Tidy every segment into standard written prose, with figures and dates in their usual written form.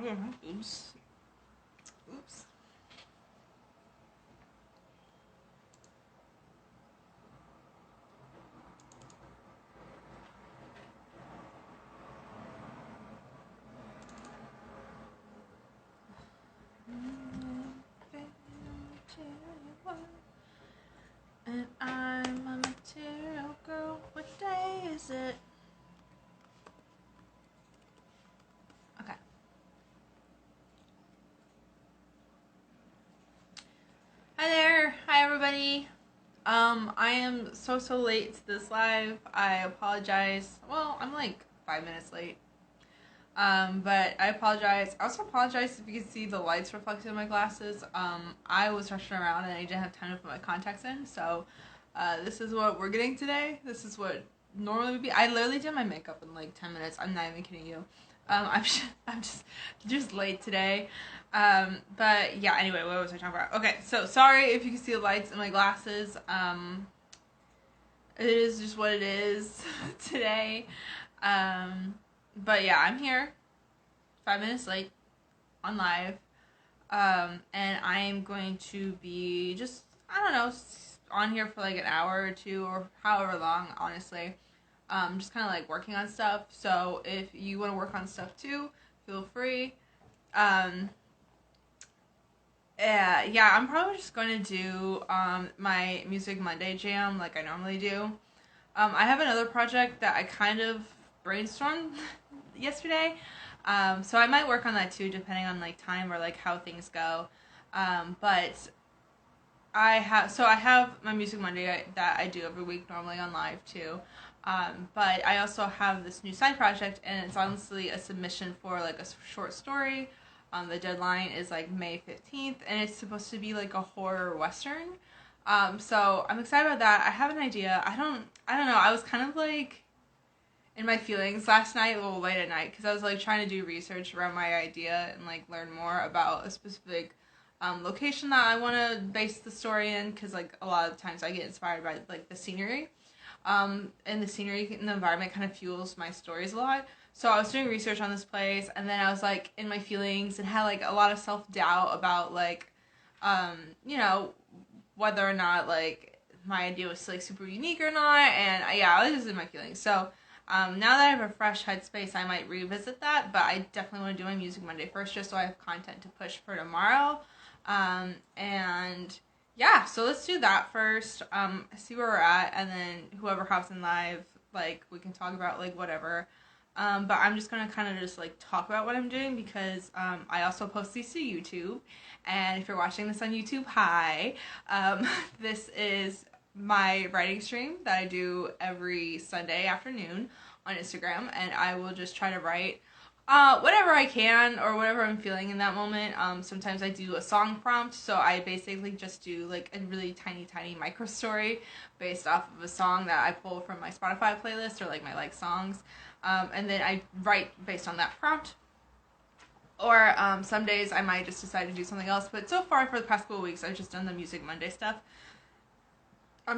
Oops. Oops. And I'm a material girl. What day is it? Okay. Hi there. Hi everybody. I am so late to this live. I apologize. Well, I'm like 5 minutes late. But I apologize. I also apologize if you can see the lights reflected in my glasses. I was rushing around and I didn't have time to put my contacts in, so this is what we're getting today. This is what normally would be. I literally did my makeup in like 10 minutes. I'm not even kidding you. I'm just late today. But yeah, anyway, what was I talking about? Okay, so sorry if you can see the lights in my glasses. It is just what it is today. But yeah, I'm here, 5 minutes late, on live, and I am going to be just, I don't know, on here for like an hour or two, or however long, honestly, just kind of like working on stuff. So if you want to work on stuff too, feel free. Yeah, I'm probably just going to do my Music Monday jam like I normally do. I have another project that I kind of brainstormed yesterday, so I might work on that too, depending on like time or like how things go. But I have my Music Monday that I do every week normally on live too. But I also have this new side project, and it's honestly a submission for like a short story. The deadline is like May 15th, and it's supposed to be like a horror western. So I'm excited about that. I have an idea. I don't know. I was kind of like in my feelings last night, a little late at night, because I was like trying to do research around my idea and like learn more about a specific location that I want to base the story in, because like a lot of times I get inspired by like the scenery. And the scenery and the environment kind of fuels my stories a lot. So I was doing research on this place, and then I was like in my feelings and had like a lot of self-doubt about like, you know, whether or not like my idea was like super unique or not. And yeah, I was just in my feelings. So now that I have a fresh headspace, I might revisit that, but I definitely want to do my Music Monday first, just so I have content to push for tomorrow. And yeah, so let's do that first, see where we're at, and then whoever hops in live, like, we can talk about, like, whatever. But I'm just gonna kind of just, like, talk about what I'm doing, because, I also post these to YouTube, and if you're watching this on YouTube, hi. This is my writing stream that I do every Sunday afternoon on Instagram, and I will just try to write whatever I can, or whatever I'm feeling in that moment. Sometimes I do a song prompt, so I basically just do like a really tiny micro story based off of a song that I pull from my Spotify playlist, or like my like songs, and then I write based on that prompt. Or some days I might just decide to do something else, but so far for the past couple of weeks I've just done the Music Monday stuff.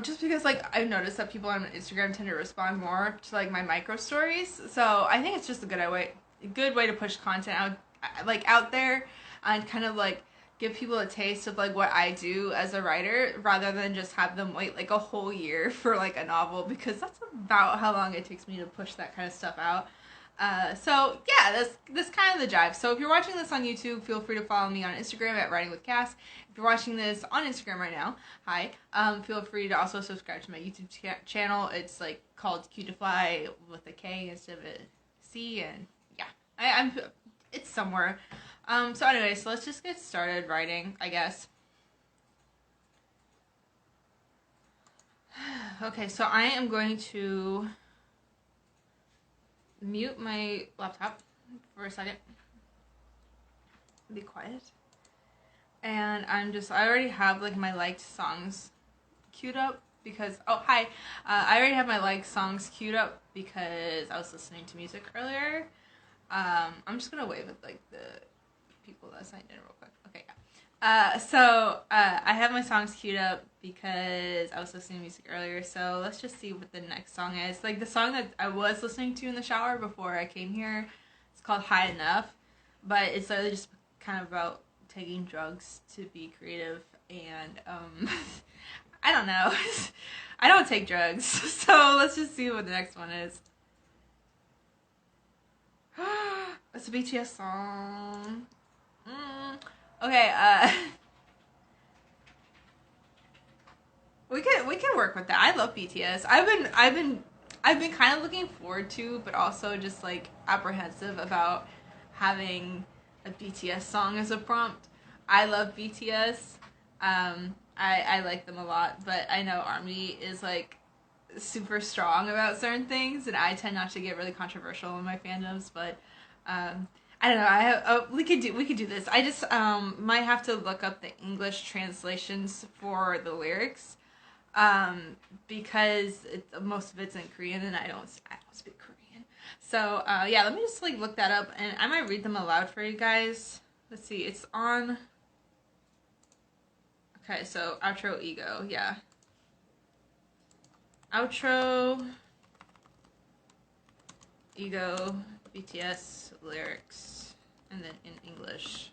Just because, like, I've noticed that people on Instagram tend to respond more to, like, my micro stories, so I think it's just a good way to push content out there, and kind of like give people a taste of like what I do as a writer, rather than just have them wait like a whole year for like a novel, because that's about how long it takes me to push that kind of stuff out. So yeah, that's kind of the jive. So if you're watching this on YouTube, feel free to follow me on Instagram at Writing with Cass. If you're watching this on Instagram right now, hi. Feel free to also subscribe to my YouTube channel. It's like called Kutiefly with a K instead of a C, and yeah, it's somewhere. So anyway, so let's just get started writing, I guess. Okay, so I am going to mute my laptop for a second. Be quiet. And I already have like my liked songs queued up, because, oh, hi. I already have my liked songs queued up because I was listening to music earlier. I'm just gonna wave at like the people that signed in real quick. Okay, yeah. So I have my songs queued up because I was listening to music earlier. So let's just see what the next song is. Like the song that I was listening to in the shower before I came here, it's called High Enough. but it's literally just kind of about taking drugs to be creative, and I don't know. I don't take drugs, so let's just see what the next one is. It's a BTS song. Okay, we can work with that. I love BTS. I've been kind of looking forward to, but also just like apprehensive about having a BTS song as a prompt. I love BTS. I like them a lot, but I know ARMY is like super strong about certain things, and I tend not to get really controversial in my fandoms. But I don't know. I have, we could do this. I just might have to look up the English translations for the lyrics, because most of it's in Korean, and I don't speak Korean. So yeah, let me just like look that up, and I might read them aloud for you guys. Let's see. It's on. Okay, so outro ego, yeah. Outro ego BTS lyrics, and then in English.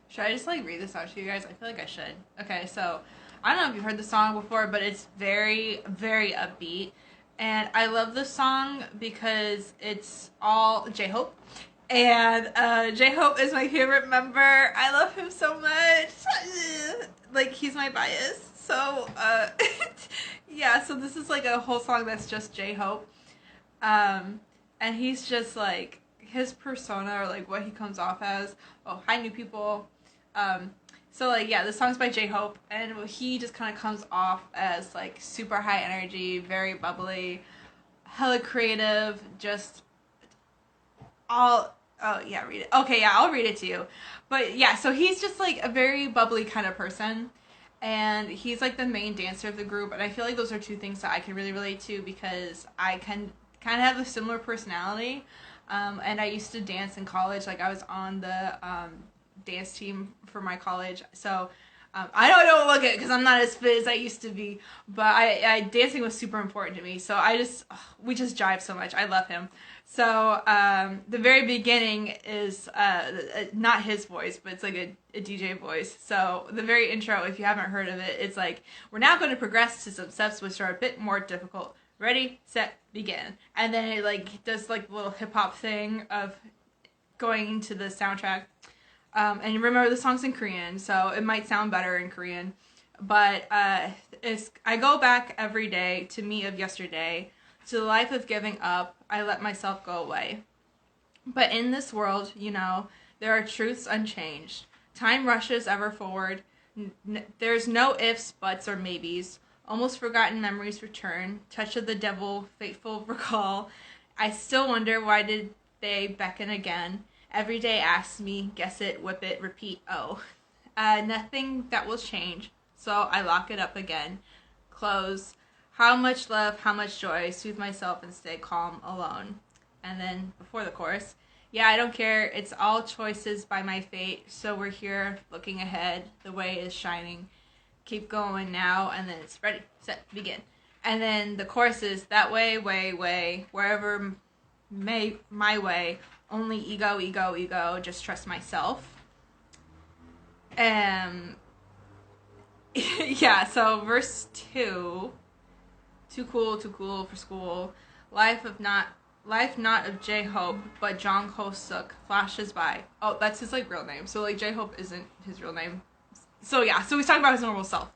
Should I just like read this out to you guys? I feel like I should. Okay, so I don't know if you've heard the song before, but it's very, very upbeat. And I love this song because it's all J-Hope. And J-Hope is my favorite member. I love him so much. Like, he's my bias. So, yeah, so this is like a whole song that's just J-Hope. And he's just like, his persona, or like what he comes off as. Oh, hi, new people. So like, yeah, the song's by J-Hope, and he just kind of comes off as like super high energy, very bubbly, hella creative, just all, oh yeah, read it. Okay, yeah, I'll read it to you. But yeah, so he's just like a very bubbly kind of person, and he's like the main dancer of the group, and I feel like those are two things that I can really relate to, because I can kind of have a similar personality, and I used to dance in college. Like, I was on the dance team for my college, so I don't look it because I'm not as fit as I used to be, but I dancing was super important to me, so we just jive so much. I love him. So the very beginning is not his voice, but it's like a DJ voice. So the very intro, if you haven't heard of it, it's like, we're now going to progress to some steps which are a bit more difficult. Ready, set, begin. And then it like does like a little hip hop thing of going into the soundtrack. And remember, the song's in Korean, so it might sound better in Korean. But I go back every day to me of yesterday, to the life of giving up. I let myself go away. But in this world, you know, there are truths unchanged. Time rushes ever forward. There's no ifs, buts, or maybes. Almost forgotten memories return. Touch of the devil, fateful recall. I still wonder, why did they beckon again? Every day asks me, guess it, whip it, repeat, oh. Nothing that will change, so I lock it up again. Close. How much love, how much joy, soothe myself and stay calm alone. And then before the chorus, yeah, I don't care, it's all choices by my fate, so we're here looking ahead, the way is shining. Keep going now, and then it's ready, set, begin. And then the chorus is, that way, wherever my way, only ego, ego, ego, just trust myself. Yeah, so verse 2, too cool for school, life not of J-Hope, but Jong Ho-suk flashes by. Oh, that's his like real name, so like J-Hope isn't his real name. So yeah, so he's talking about his normal self.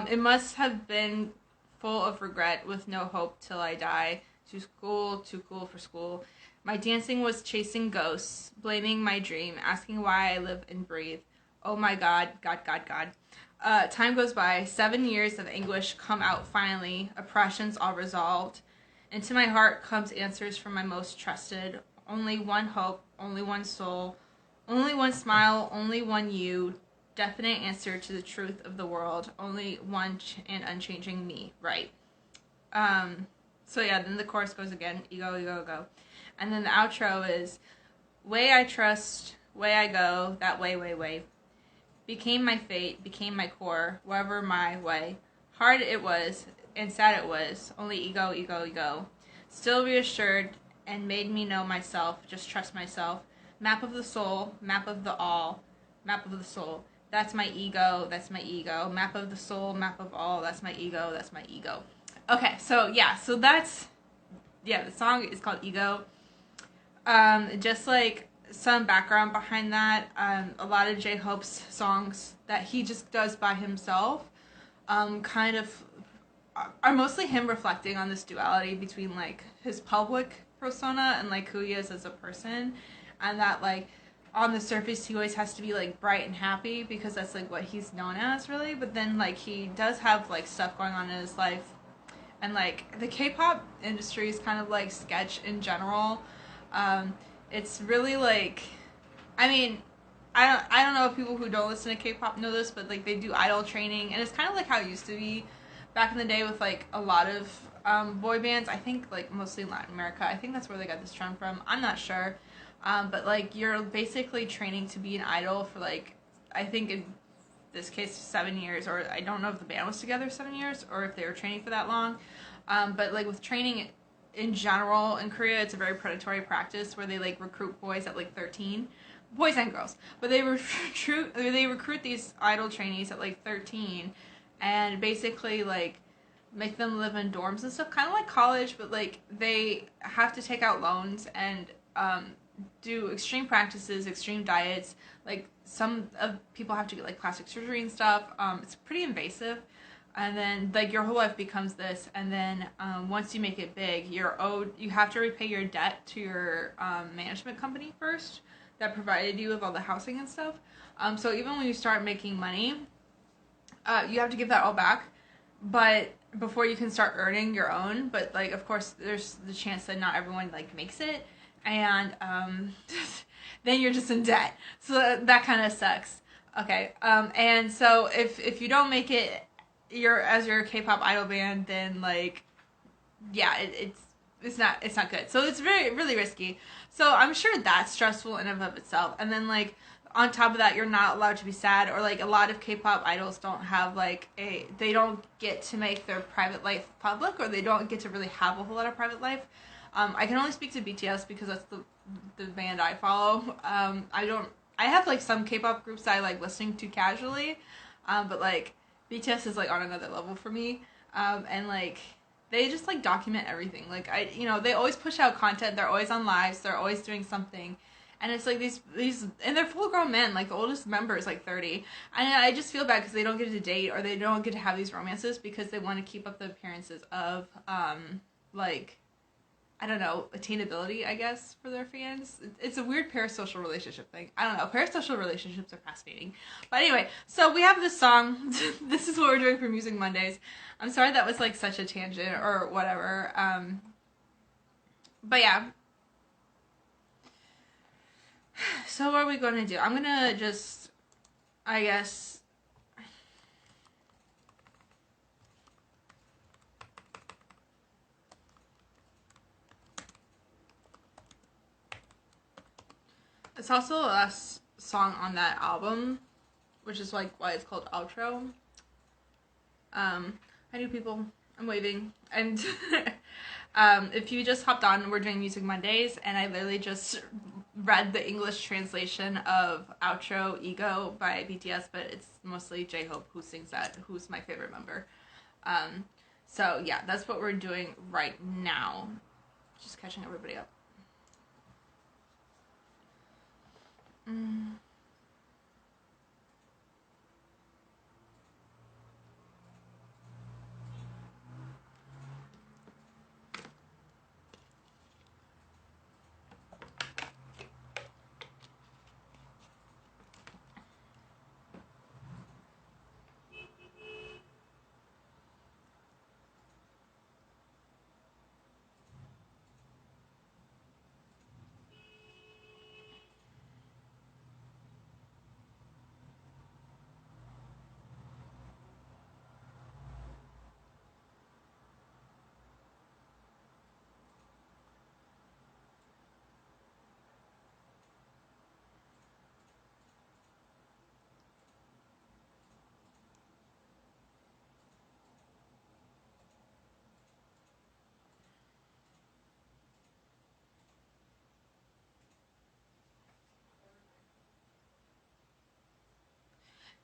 It must have been full of regret, with no hope till I die. Too cool for school. My dancing was chasing ghosts, blaming my dream, asking why I live and breathe. Oh my God. Time goes by. 7 years of anguish come out finally, oppressions all resolved. Into my heart comes answers from my most trusted. Only one hope, only one soul, only one smile, only one you. Definite answer to the truth of the world. Only one and unchanging me, right? So yeah, then the chorus goes again. Ego, ego, go. And then the outro is, way I trust, way I go, that way, way, way. Became my fate, became my core, wherever my way. Hard it was, and sad it was, only ego, ego, ego. Still reassured, and made me know myself, just trust myself. Map of the soul, map of the all, map of the soul. That's my ego, that's my ego. Map of the soul, map of all, that's my ego, that's my ego. Okay, so yeah, so that's, yeah, the song is called Ego. Just like some background behind that, a lot of J-Hope's songs that he just does by himself, kind of are mostly him reflecting on this duality between like his public persona and like who he is as a person, and that like on the surface he always has to be like bright and happy because that's like what he's known as really, but then like he does have like stuff going on in his life, and like the K-pop industry is kind of like sketch in general. It's really like, I mean, I don't know if people who don't listen to K-pop know this, but like they do idol training, and it's kind of like how it used to be back in the day with like a lot of boy bands. I think like mostly in Latin America. I think that's where they got this trend from. I'm not sure, but like you're basically training to be an idol for like, I think in this case 7 years, or I don't know if the band was together 7 years or if they were training for that long, but like with training in general in Korea, it's a very predatory practice where they like recruit boys at like 13, boys and girls, but they recruit these idol trainees at like 13, and basically like make them live in dorms and stuff, kind of like college, but like they have to take out loans and do extreme practices, extreme diets. Like some of people have to get like plastic surgery and stuff. It's pretty invasive. And then like your whole life becomes this, and then once you make it big, you have to repay your debt to your management company first that provided you with all the housing and stuff. So even when you start making money, you have to give that all back, but before you can start earning your own. But like of course there's the chance that not everyone like makes it, and then you're just in debt. So that kind of sucks. Okay, and so if you don't make it, you're as your K-pop idol band, then like, yeah, it's not good. So it's really risky. So I'm sure that's stressful in and of itself. And then like on top of that, you're not allowed to be sad, or like a lot of K-pop idols don't have like they don't get to make their private life public, or they don't get to really have a whole lot of private life. I can only speak to BTS because that's the band I follow. I have like some K-pop groups that I like listening to casually, but like BTS is like on another level for me, and like they just like document everything. Like they always push out content. They're always on lives. They're always doing something, and it's like these and they're full grown men. Like the oldest member is like 30, and I just feel bad because they don't get to date, or they don't get to have these romances because they want to keep up the appearances of like, I don't know, attainability, I guess, for their fans. It's a weird parasocial relationship thing. I don't know. Parasocial relationships are fascinating. But anyway, so we have this song. This is what we're doing for Music Mondays. I'm sorry that was like such a tangent or whatever. But yeah. So what are we going to do? I'm going to just, I guess, it's also the last song on that album, which is like why it's called Outro. Hi new people, I'm waving. And if you just hopped on, we're doing Music Mondays, and I literally just read the English translation of Outro Ego by BTS, but it's mostly J-Hope who sings that, who's my favorite member. So yeah, that's what we're doing right now. Just catching everybody up.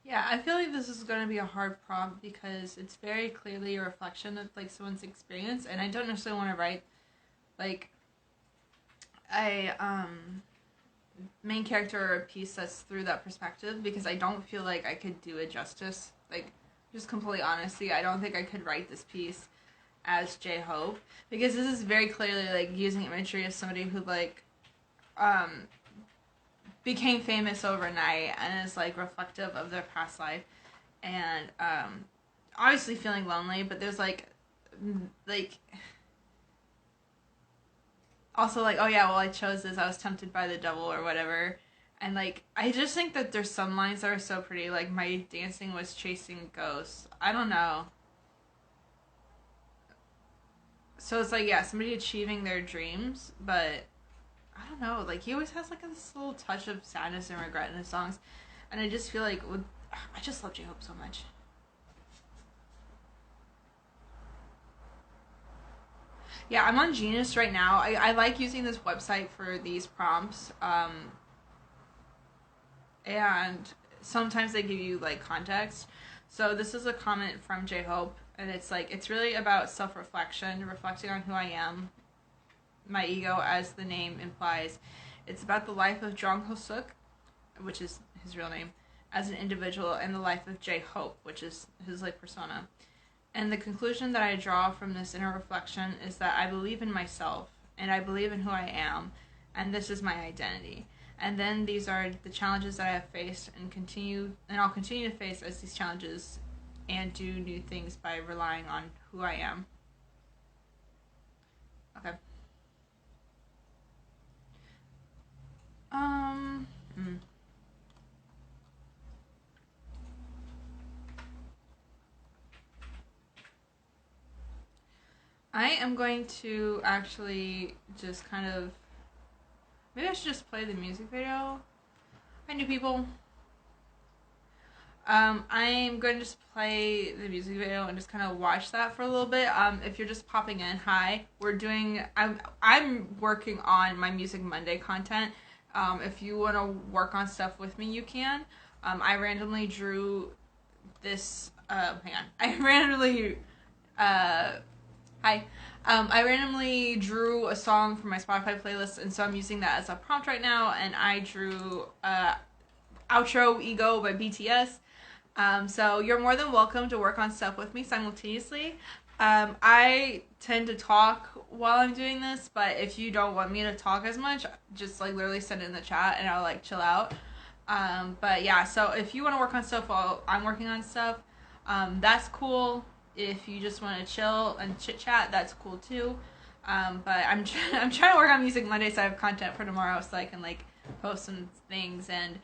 Yeah, I feel like this is going to be a hard prompt because it's very clearly a reflection of like someone's experience, and I don't necessarily want to write like a main character or a piece that's through that perspective because I don't feel like I could do it justice. Like, just completely honesty, I don't think I could write this piece as J Hope because this is very clearly like using imagery of somebody who like um became famous overnight and is like reflective of their past life and obviously feeling lonely, but there's like also like, oh yeah, well I chose this, I was tempted by the devil or whatever. And like I just think that there's some lines that are so pretty, like my dancing was chasing ghosts. I don't know. So it's like, yeah, somebody achieving their dreams, but I don't know, like he always has like this little touch of sadness and regret in his songs. And I just feel like I just love J Hope so much. Yeah, I'm on Genius right now. I like using this website for these prompts. And sometimes they give you like context. So this is a comment from J Hope, and it's like it's really about self-reflection, reflecting on who I am, my ego, as the name implies. It's about the life of Jong Ho Suk, which is his real name, as an individual, and the life of J Hope, which is his like persona. And the conclusion that I draw from this inner reflection is that I believe in myself, and I believe in who I am, and this is my identity. And then these are the challenges that I have faced and I'll continue to face as these challenges and do new things by relying on who I am. Okay. Um hmm. I am going to actually just kind of maybe I should just play the music video. Hi new people. I'm going to just play the music video and just kind of watch that for a little bit. If you're just popping in, hi. I'm working on my Music Monday content. If you want to work on stuff with me, you can. I randomly drew this. Hang on. I randomly. Hi. I randomly drew a song from my Spotify playlist, and so I'm using that as a prompt right now. And I drew Outro Ego by BTS. So you're more than welcome to work on stuff with me simultaneously. I tend to talk while I'm doing this, but if you don't want me to talk as much, just like literally send it in the chat and I'll like chill out. But yeah, so if you want to work on stuff while I'm working on stuff, that's cool. If you just want to chill and chit chat, that's cool too. But I'm trying to work on Music Monday so I have content for tomorrow so I can like post some things. And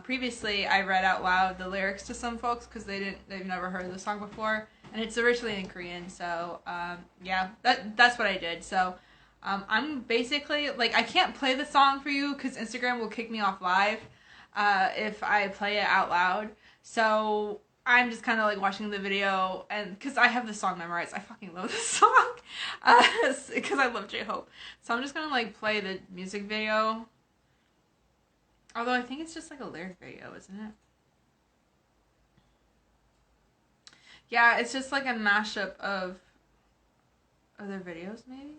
previously I read out loud the lyrics to some folks because they've never heard the song before, and it's originally in Korean. So yeah, that's what I did. So I'm basically like, I can't play the song for you because Instagram will kick me off live if I play it out loud. So I'm just kind of like watching the video, and because I have the song memorized, I fucking love this song because I love J Hope. So I'm just gonna like play the music video. Although I think it's just like a lyric video, isn't it? Yeah, it's just like a mashup of other videos, maybe?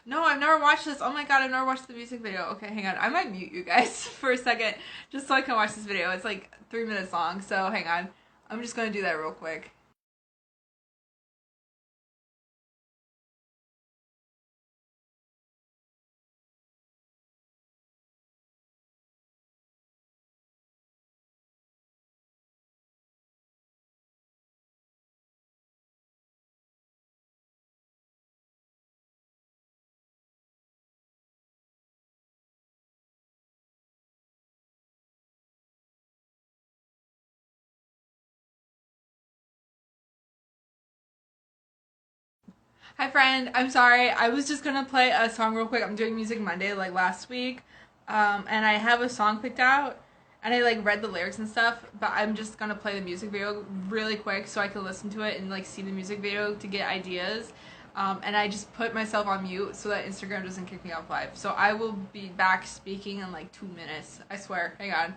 No, I've never watched this. Oh my god, I've never watched the music video. Okay, hang on. I might mute you guys for a second just so I can watch this video. It's like 3 minutes long, so hang on. I'm just gonna do that real quick. Hi friend, I'm sorry. I was just gonna play a song real quick. I'm doing Music Monday like last week. And I have a song picked out and I like read the lyrics and stuff, but I'm just gonna play the music video really quick so I can listen to it and like see the music video to get ideas. And I just put myself on mute so that Instagram doesn't kick me off live. So I will be back speaking in like 2 minutes. I swear. Hang on.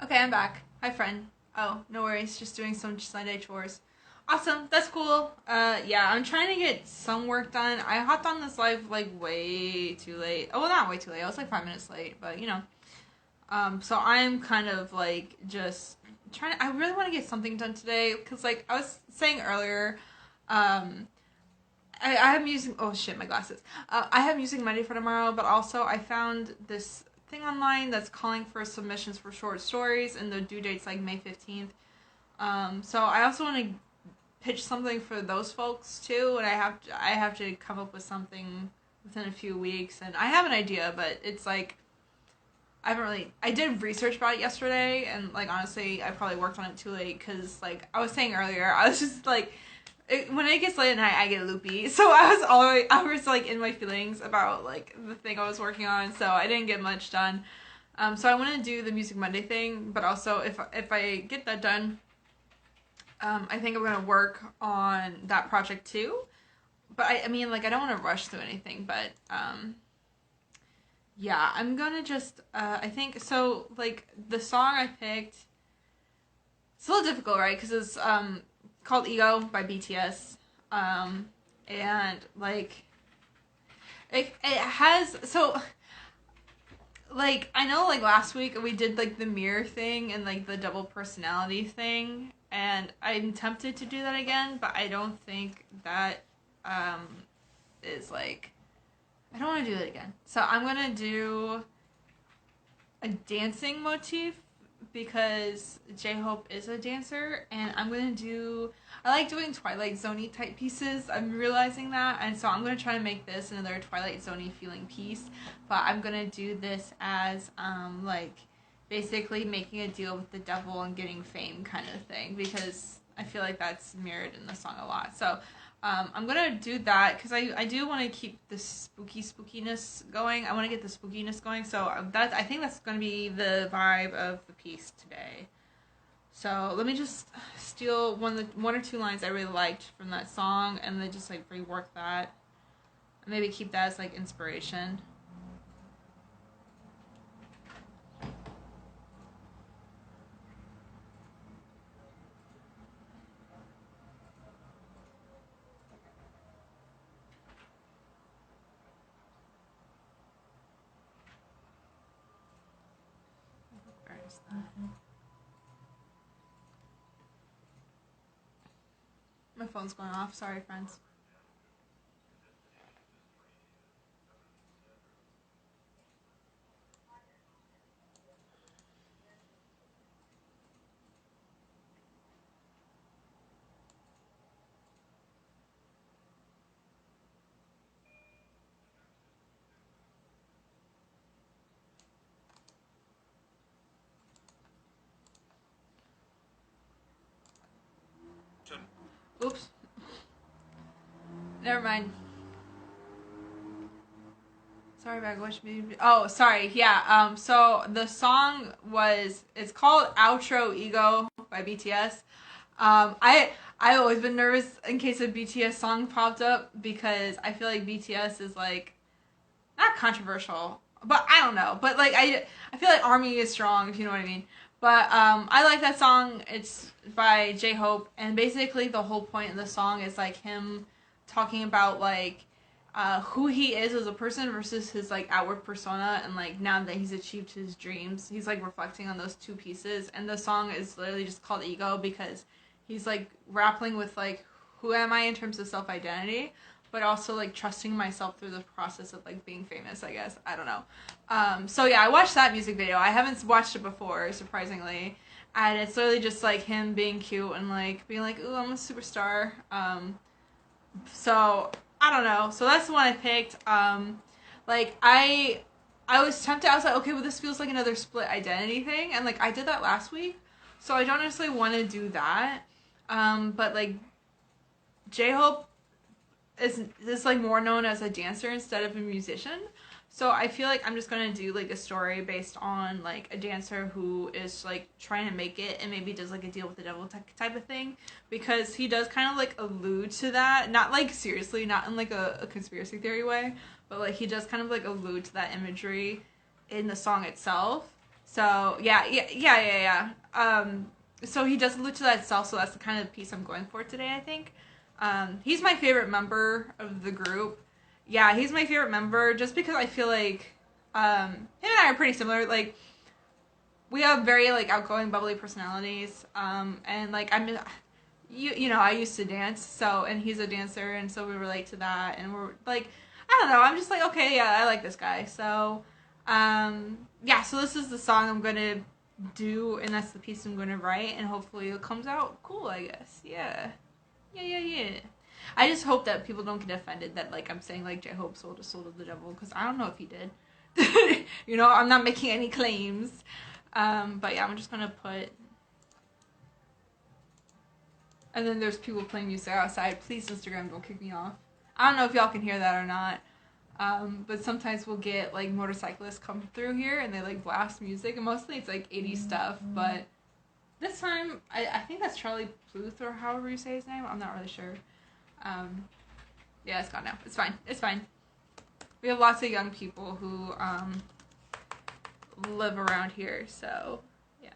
Okay, I'm back. Hi, friend. Oh, no worries. Just doing some Sunday chores. Awesome. That's cool. Yeah, I'm trying to get some work done. I hopped on this live like way too late. Oh, well, not way too late. I was like 5 minutes late, but you know. So I'm kind of like just trying to, I really want to get something done today because like I was saying earlier, um, I have music. Oh shit, my glasses. I have music Monday for tomorrow, but also I found this thing online that's calling for submissions for short stories, and the due date's like May 15th. So I also want to pitch something for those folks too, and I have to come up with something within a few weeks, and I have an idea, but it's like I did research about it yesterday, and like honestly, I probably worked on it too late because like I was saying earlier, I was just like when it gets late at night, I get loopy. So I was like in my feelings about like the thing I was working on. So I didn't get much done. So I want to do the Music Monday thing, but also if I get that done, I think I'm gonna work on that project too. But I mean, like I don't want to rush through anything, but yeah, I'm gonna just I think so. Like the song I picked, it's a little difficult, right? Because it's called Ego by BTS. And like it has so like I know like last week we did like the mirror thing and like the double personality thing, and I'm tempted to do that again, but I don't think that um is like I don't want to do that again. So I'm gonna do a dancing motif because J-Hope is a dancer, and I'm gonna do I like doing Twilight Zone-y type pieces. I'm realizing that, and so I'm gonna try to make this another Twilight Zone-y feeling piece, but I'm gonna do this as like basically making a deal with the devil and getting fame kind of thing, because I feel like that's mirrored in the song a lot. So I'm gonna do that because I do want to keep the spookiness going. I want to get the spookiness going. So that I think that's gonna be the vibe of the piece today. So let me just steal one or two lines I really liked from that song, and then just like rework that, and maybe keep that as like inspiration. Where is that? My phone's going off. Sorry, friends. Oops. Never mind. Sorry, bag. What should be? Oh, sorry. Yeah. So the song it's called Outro Ego by BTS. I've always been nervous in case a BTS song popped up because I feel like BTS is like not controversial, but I don't know. But like I feel like Army is strong, if you know what I mean. But I like that song. It's by J-Hope, and basically the whole point of the song is like him talking about like who he is as a person versus his like outward persona, and like now that he's achieved his dreams, he's like reflecting on those two pieces. And the song is literally just called Ego because he's like grappling with like who am I in terms of self identity, but also like trusting myself through the process of like being famous, I guess. I don't know. So yeah, I watched that music video. I haven't watched it before, surprisingly. And it's literally just like him being cute and like being like, ooh, I'm a superstar. So I don't know. So that's the one I picked. Like I was tempted. I was like, okay, well this feels like another split identity thing, and like I did that last week, so I don't necessarily want to do that. But like J-Hope is like more known as a dancer instead of a musician. So I feel like I'm just gonna do like a story based on like a dancer who is like trying to make it and maybe does like a deal with the devil type of thing, because he does kind of like allude to that, not like seriously, not in like a conspiracy theory way, but like he does kind of like allude to that imagery in the song itself. So yeah. So he does allude to that itself. So that's the kind of piece I'm going for today. I think. He's my favorite member of the group. Yeah, he's my favorite member just because I feel like him and I are pretty similar. Like we have very like outgoing, bubbly personalities. And like you know, I used to dance, so and he's a dancer, and so we relate to that, and we're like, I don't know, I'm just like, okay, yeah, I like this guy, so, yeah, so this is the song I'm gonna do, and that's the piece I'm gonna write, and hopefully it comes out cool, I guess, yeah. I just hope that people don't get offended that like I'm saying like J-Hope sold his soul to the devil, because I don't know if he did. You know, I'm not making any claims. But yeah, I'm just gonna put. And then there's people playing music outside. Please, Instagram, don't kick me off. I don't know if y'all can hear that or not. But sometimes we'll get like motorcyclists come through here and they like blast music, and mostly it's like 80s stuff. But this time, I think that's Charlie Pluth or however you say his name. I'm not really sure. Yeah, it's gone now. It's fine. It's fine. We have lots of young people who live around here, so yeah.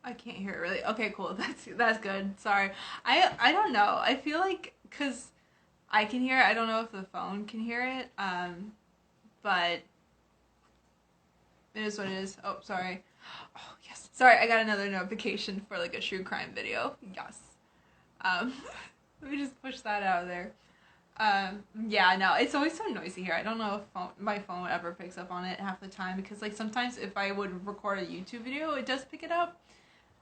I can't hear it really. Okay, cool. That's good. Sorry. I don't know. I feel like cuz I can hear it. I don't know if the phone can hear it. But it is what it is. Oh, sorry. Oh, yes. Sorry, I got another notification for like a true crime video. Yes. Um let me just push that out of there. Yeah, no, it's always so noisy here. I don't know if my phone ever picks up on it half the time, because like sometimes if I would record a YouTube video, it does pick it up.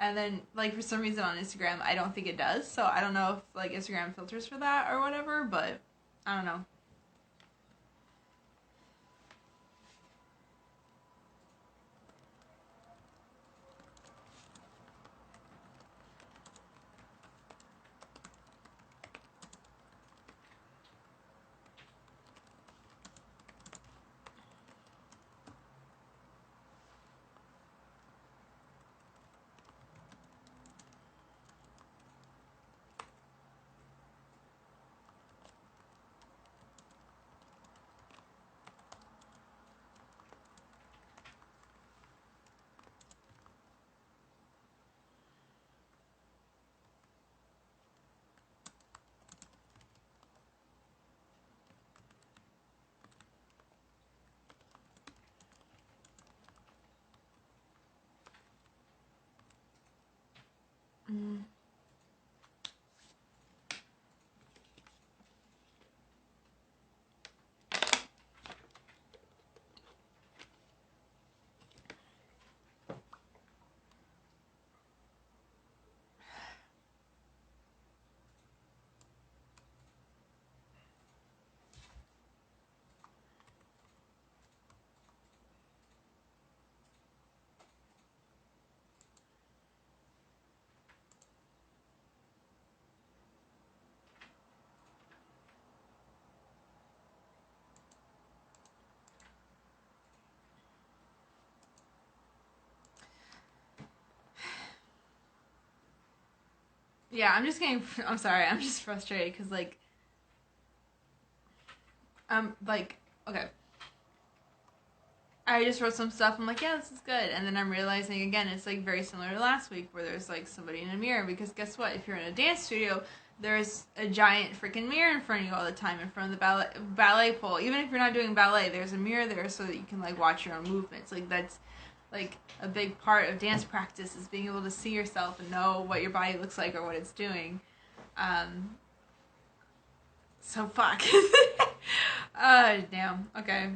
And then, like, for some reason on Instagram, I don't think it does. So I don't know if, like, Instagram filters for that or whatever, but I don't know. Mm. Yeah, I'm just getting. I'm sorry. I'm just frustrated because, like, okay. I just wrote some stuff. I'm like, yeah, this is good. And then I'm realizing again, it's like very similar to last week where there's like somebody in a mirror. Because guess what? If you're in a dance studio, there's a giant freaking mirror in front of you all the time in front of the ballet pole. Even if you're not doing ballet, there's a mirror there so that you can like watch your own movements. Like that's like a big part of dance practice is being able to see yourself and know what your body looks like or what it's doing. Um, so fuck. Damn. Okay.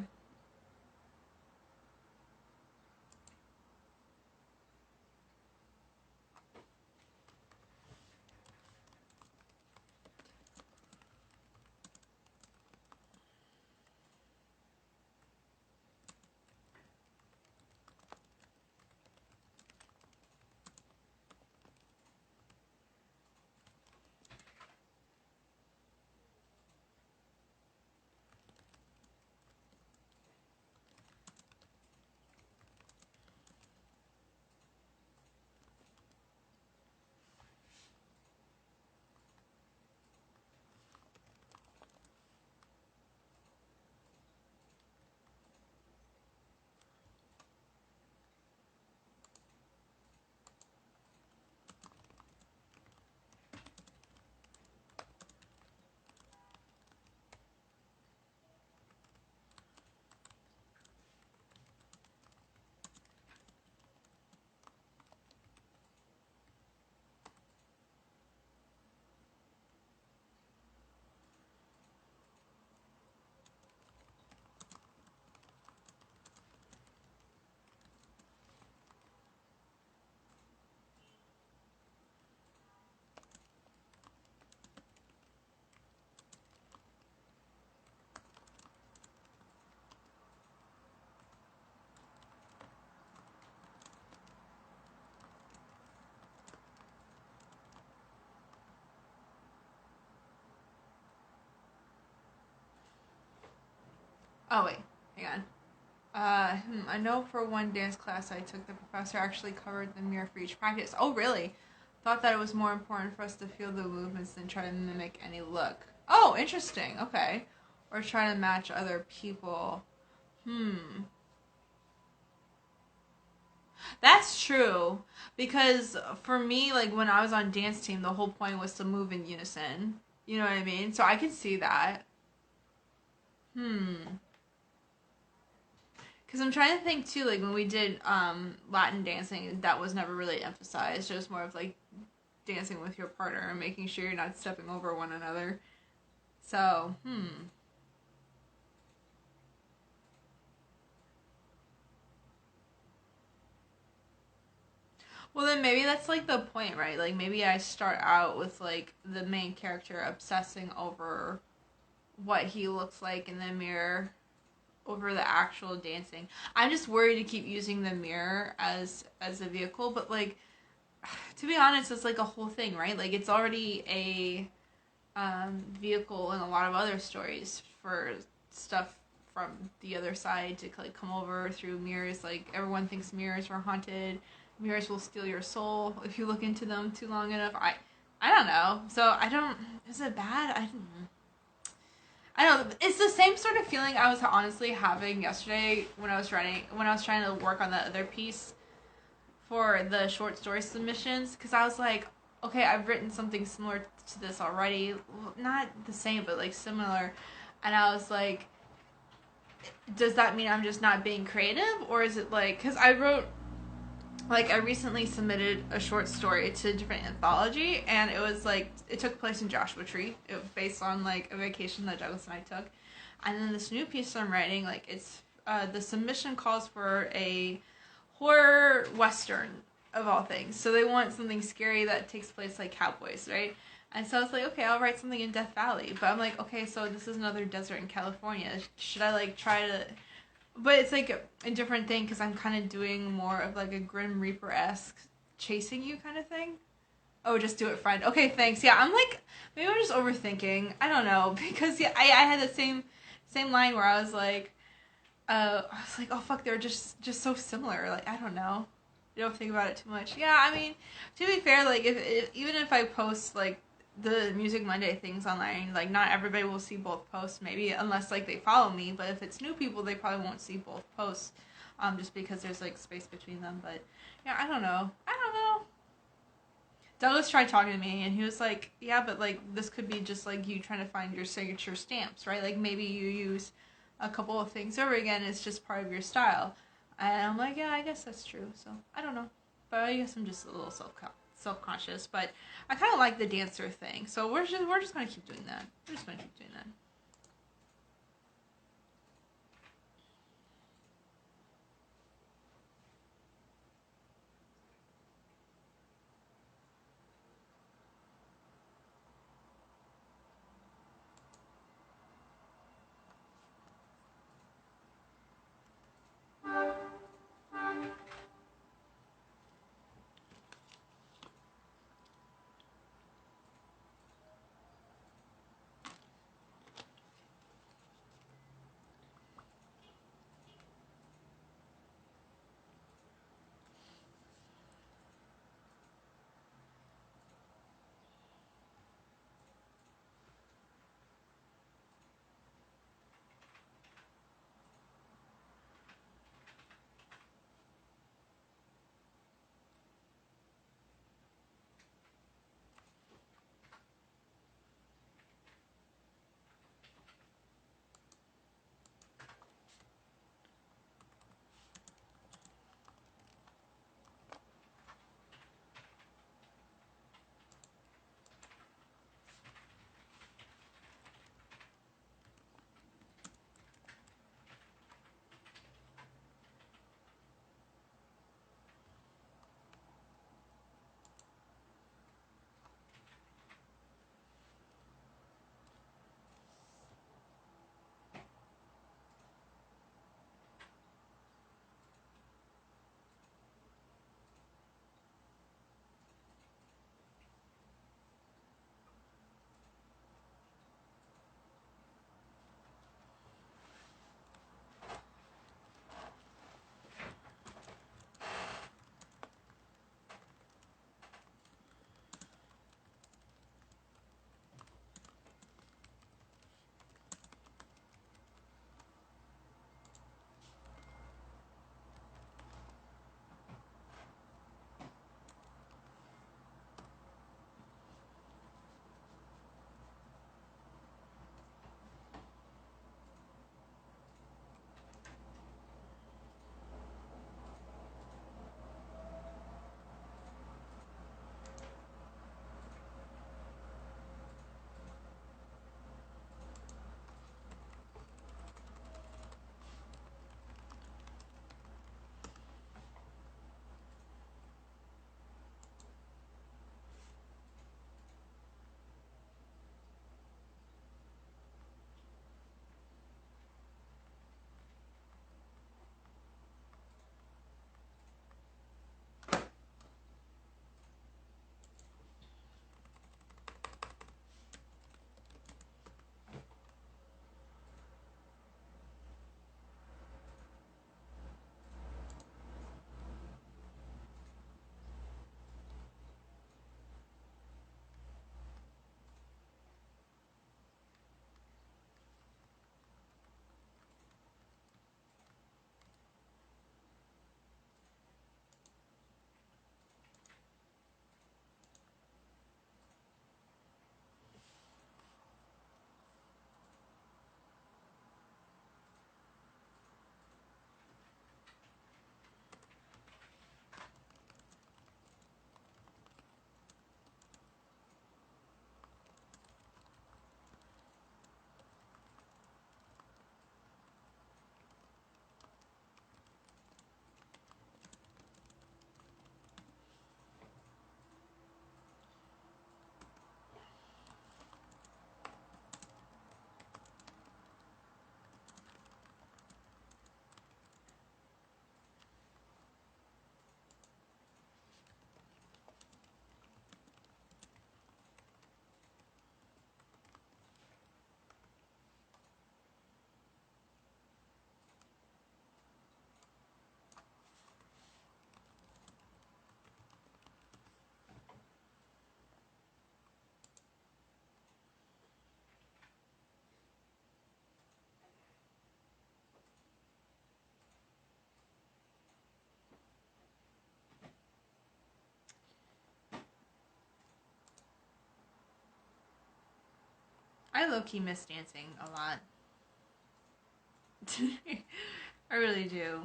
Oh wait, hang on. I know for one dance class I took, the professor actually covered the mirror for each practice. Oh, really? Thought that it was more important for us to feel the movements than try to mimic any look. Oh, interesting. Okay. Or try to match other people. Hmm. That's true. Because for me, like when I was on dance team, the whole point was to move in unison. You know what I mean? So I can see that. Hmm. Because I'm trying to think too, like when we did Latin dancing, that was never really emphasized. It was more of like dancing with your partner and making sure you're not stepping over one another. So, hmm. Well, then maybe that's like the point, right? Like maybe I start out with like the main character obsessing over what he looks like in the mirror over the actual dancing. I'm just worried to keep using the mirror as a vehicle, but like to be honest, it's like a whole thing, right? Like it's already a vehicle in a lot of other stories for stuff from the other side to like come over through mirrors. Like everyone thinks mirrors are haunted. Mirrors will steal your soul if you look into them too long enough. I don't know. So I don't. Is it bad? I don't know. It's the same sort of feeling I was honestly having yesterday when I was writing when I was trying to work on that other piece for the short story submissions because I was like, okay, I've written something similar to this already, not the same, but like similar, and I was like, does that mean I'm just not being creative, or is it like because I wrote like I recently submitted a short story to a different anthology, and it was like it took place in Joshua Tree. It was based on like a vacation that Douglas and I took, and then this new piece I'm writing, like it's the submission calls for a horror western of all things. So they want something scary that takes place like cowboys, right? And so I was like, okay, I'll write something in Death Valley. But I'm like, okay, so this is another desert in California. Should I like try to? But it's like a different thing because I'm kind of doing more of like a Grim Reaper esque chasing you kind of thing. Oh, just do it, friend. Okay, thanks. Yeah, I'm like maybe I'm just overthinking. I don't know because yeah, I had the same line where I was like, oh fuck, they're just so similar. Like I don't know. You don't think about it too much. Yeah, I mean, to be fair, like if even if I post like the Music Monday things online, like not everybody will see both posts. Maybe unless like they follow me. But if it's new people, they probably won't see both posts, just because there's like space between them. But yeah, I don't know. I don't know. Douglas tried talking to me, and he was like, "Yeah, but like this could be just like you trying to find your signature stamps, right? Like maybe you use a couple of things over again. It's just part of your style." And I'm like, "Yeah, I guess that's true." So I don't know, but I guess I'm just a little self conscious. But I kind of like the dancer thing, so we're just gonna keep doing that. We're just gonna keep doing that. I low-key miss dancing a lot. I really do.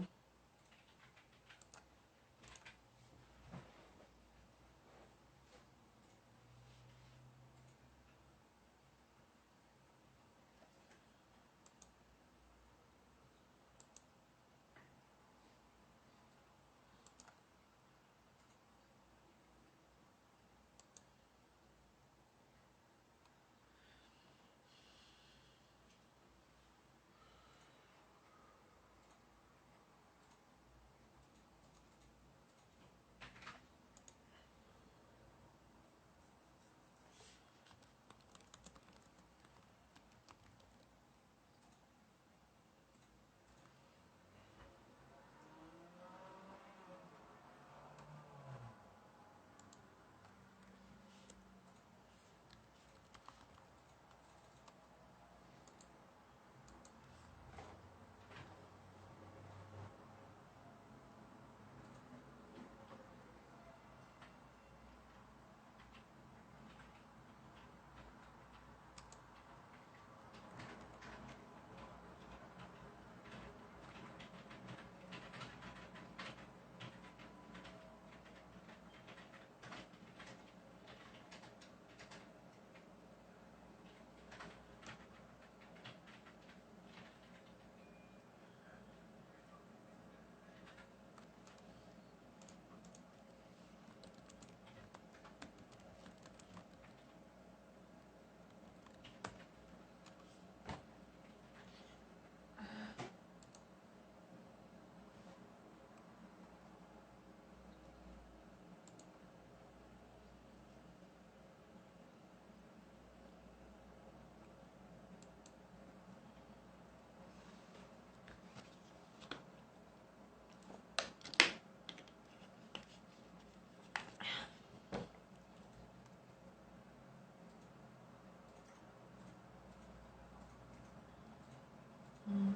Mm.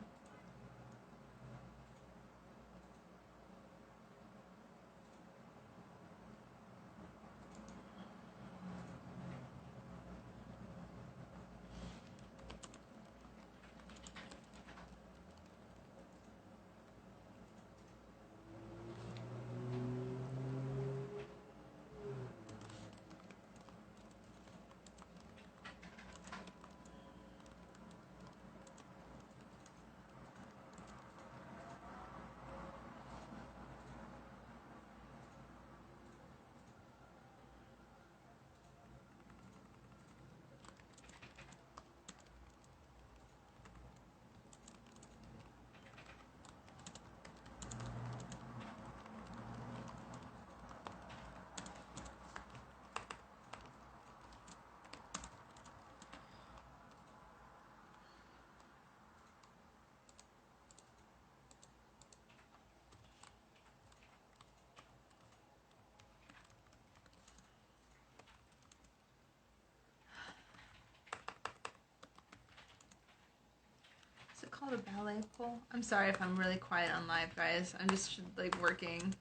Is it called a ballet pole? I'm sorry if I'm really quiet on live, guys. I'm just like working.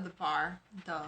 The bar. Duh.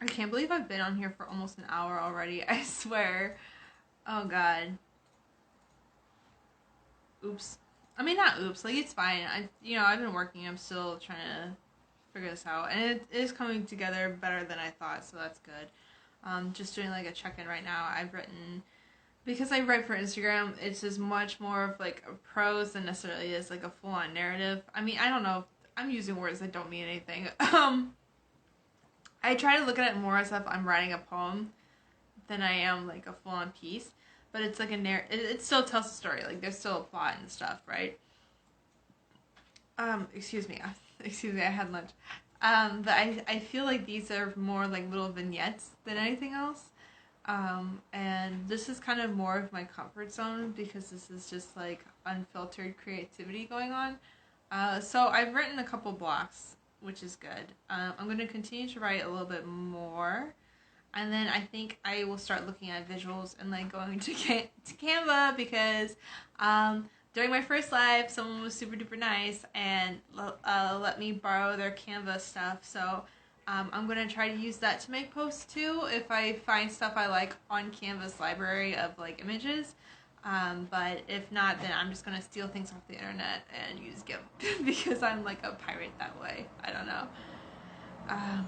I can't believe I've been on here for almost an hour already. I swear. Oh god. Oops. I mean, not oops. Like, it's fine. I've been working. I'm still trying to figure this out, and it is coming together better than I thought. So that's good. Just doing like a check-in right now. I've written, because I write for Instagram, it's just much more of like a prose than necessarily is like a full-on narrative. I mean, I don't know. I'm using words that don't mean anything. I try to look at it more as if I'm writing a poem than I am like a full-on piece. But it's like it still tells a story. Like, there's still a plot and stuff, right? Excuse me. Excuse me, I had lunch. But I feel like these are more like little vignettes than anything else. And this is kind of more of my comfort zone because this is just like unfiltered creativity going on. So I've written a couple blocks, which is good. I'm going to continue to write a little bit more. And then I think I will start looking at visuals and like going to Canva because during my first live, someone was super duper nice and let me borrow their Canva stuff. So I'm going to try to use that to make posts too if I find stuff I like on Canva's library of like images. But if not, then I'm just going to steal things off the internet and use GIMP because I'm like a pirate that way. I don't know. Um,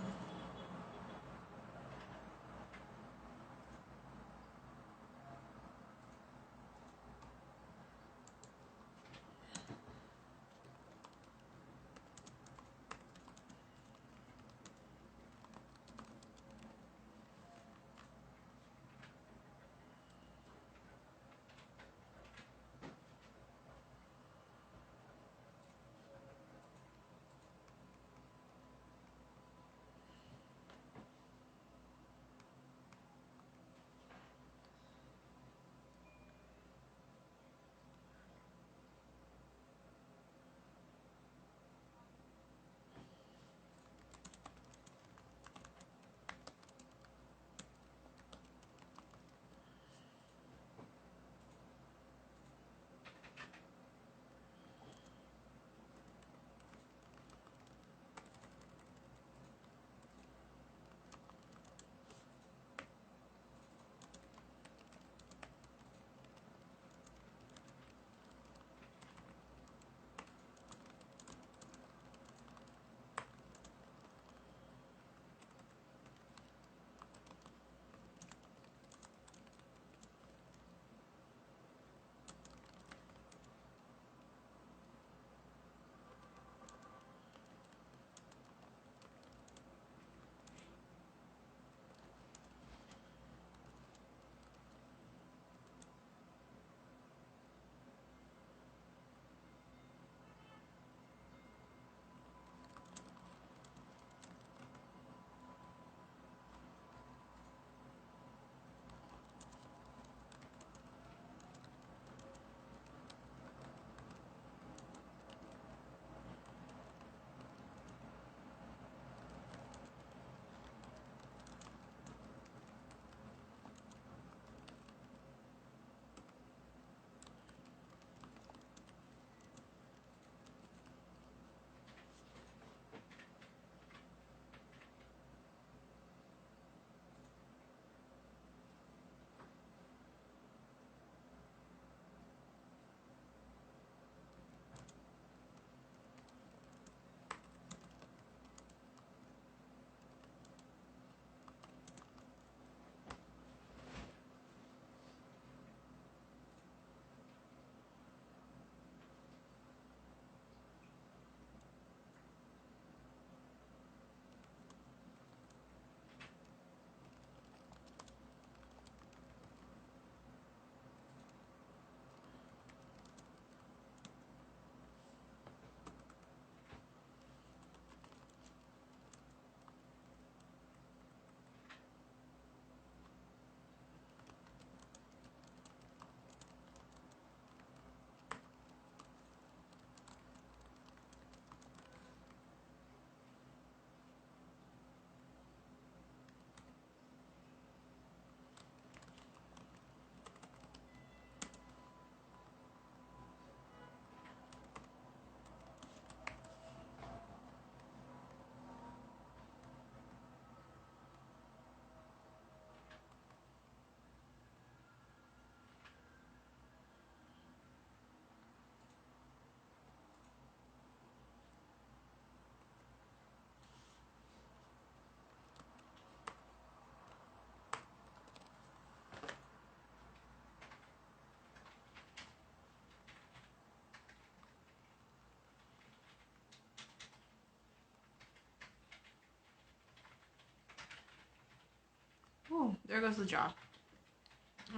Oh, there goes the jaw.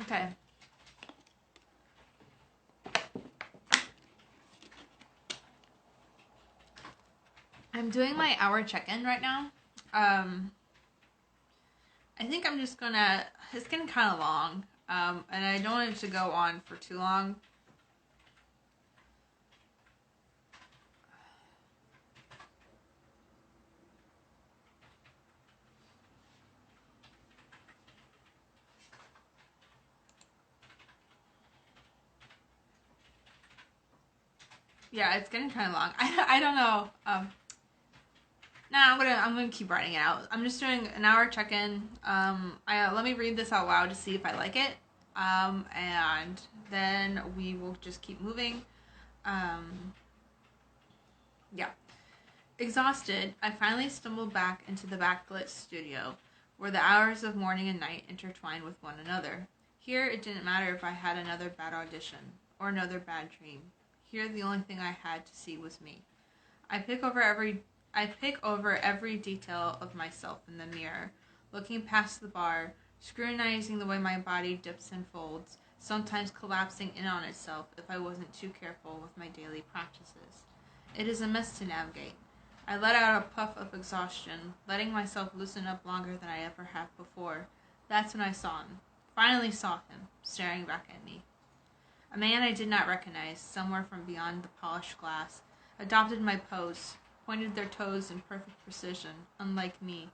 Okay. I'm doing my hour check-in right now. I think I'm just gonna, it's getting kind of long, and I don't want it to go on for too long. Yeah, it's getting kind of long. I don't know. Nah, I'm gonna keep writing it out. I'm just doing an hour check-in. Let me read this out loud to see if I like it. And then we will just keep moving. Yeah. Exhausted, I finally stumbled back into the backlit studio, where the hours of morning and night intertwined with one another. Here, it didn't matter if I had another bad audition, or another bad dream. Here, the only thing I had to see was me. I pick over every detail of myself in the mirror, looking past the bar, scrutinizing the way my body dips and folds, sometimes collapsing in on itself if I wasn't too careful with my daily practices. It is a mess to navigate. I let out a puff of exhaustion, letting myself loosen up longer than I ever have before. That's when I saw him. Finally saw him, staring back at me. A man I did not recognize, somewhere from beyond the polished glass, adopted my pose, pointed their toes in perfect precision, unlike me.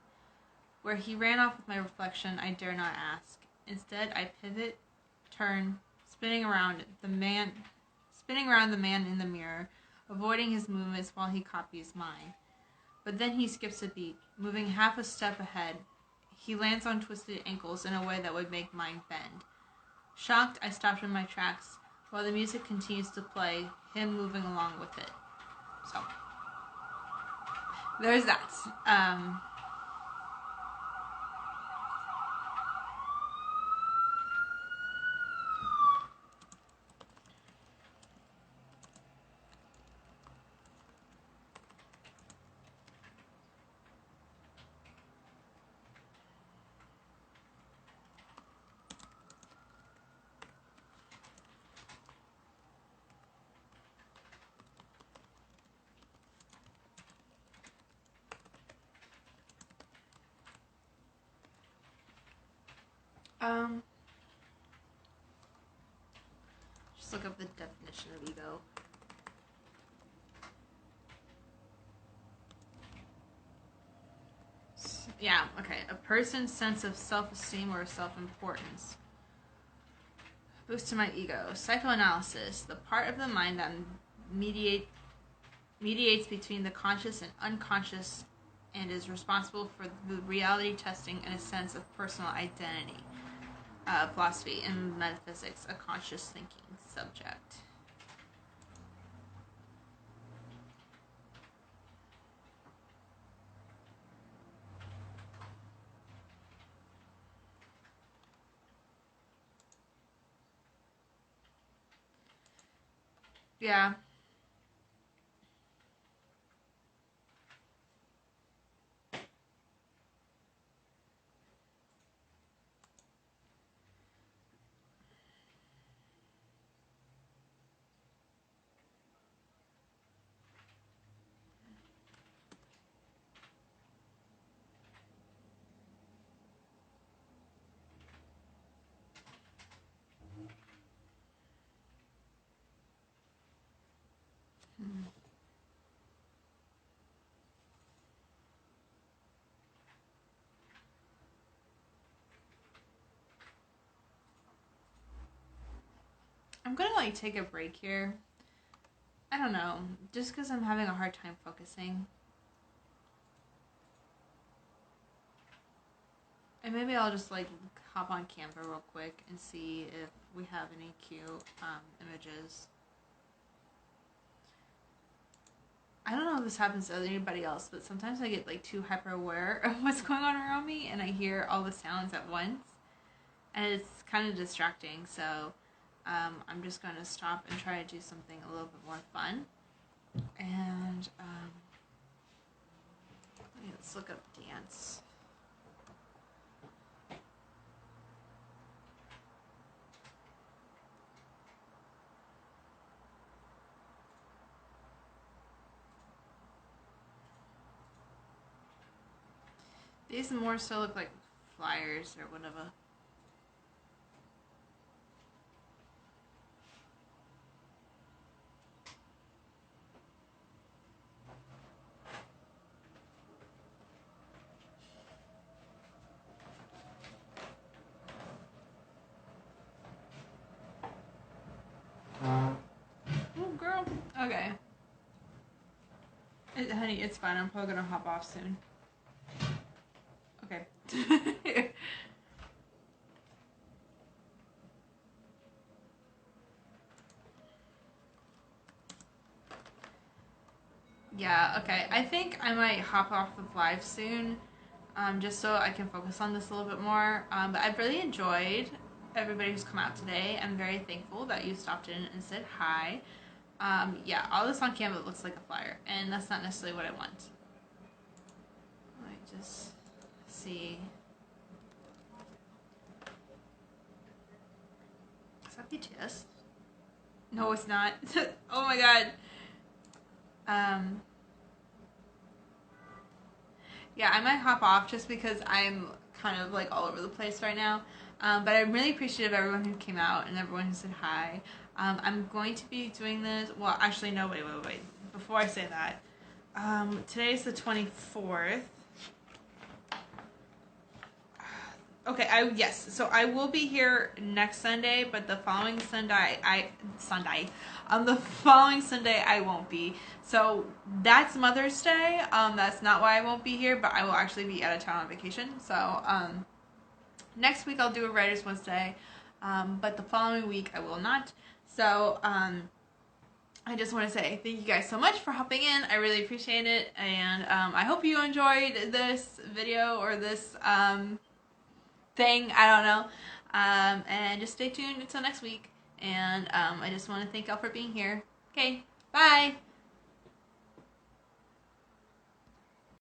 Where he ran off with my reflection, I dare not ask. Instead, I pivot, turn, spinning around the man in the mirror, avoiding his movements while he copies mine. But then he skips a beat, moving half a step ahead. He lands on twisted ankles in a way that would make mine bend. Shocked, I stopped in my tracks, while the music continues to play, him moving along with it. So, there's that. Just look up the definition of ego. Yeah, okay. A person's sense of self-esteem or self-importance. Boost to my ego. Psychoanalysis, the part of the mind that mediates between the conscious and unconscious and is responsible for the reality testing and a sense of personal identity. Philosophy and metaphysics, a conscious thinking subject. Yeah. I'm gonna like take a break here. I don't know, just because I'm having a hard time focusing. And maybe I'll just like hop on Canva real quick and see if we have any cute images. I don't know if this happens to anybody else, but sometimes I get like too hyper aware of what's going on around me and I hear all the sounds at once. And it's kind of distracting, so I'm just going to stop and try to do something a little bit more fun. And let's look up dance. These more so look like flyers or whatever. Oh, girl. Okay. Honey, it's fine. I'm probably gonna hop off soon. Okay. Yeah, okay. I think I might hop off the live soon, just so I can focus on this a little bit more. But I've really enjoyed everybody who's come out today. I'm very thankful that you stopped in and said hi. Yeah, all this on Canva looks like a flyer, and that's not necessarily what I want. Let me just see. Is that BTS? No, it's not. Oh my god. Yeah, I might hop off just because I'm kind of like all over the place right now. But I'm really appreciative of everyone who came out and everyone who said hi. I'm going to be doing this. Well, actually, no, wait. Before I say that, today's the 24th. Okay, yes. So I will be here next Sunday, but the following Sunday, the following Sunday I won't be. So that's Mother's Day. That's not why I won't be here, but I will actually be out of town on vacation. So next week I'll do a Writers Wednesday, but the following week I will not. So I just want to say thank you guys so much for hopping in. I really appreciate it, and I hope you enjoyed this video or this thing, I don't know, and just stay tuned until next week, and I just want to thank y'all for being here. Okay, bye!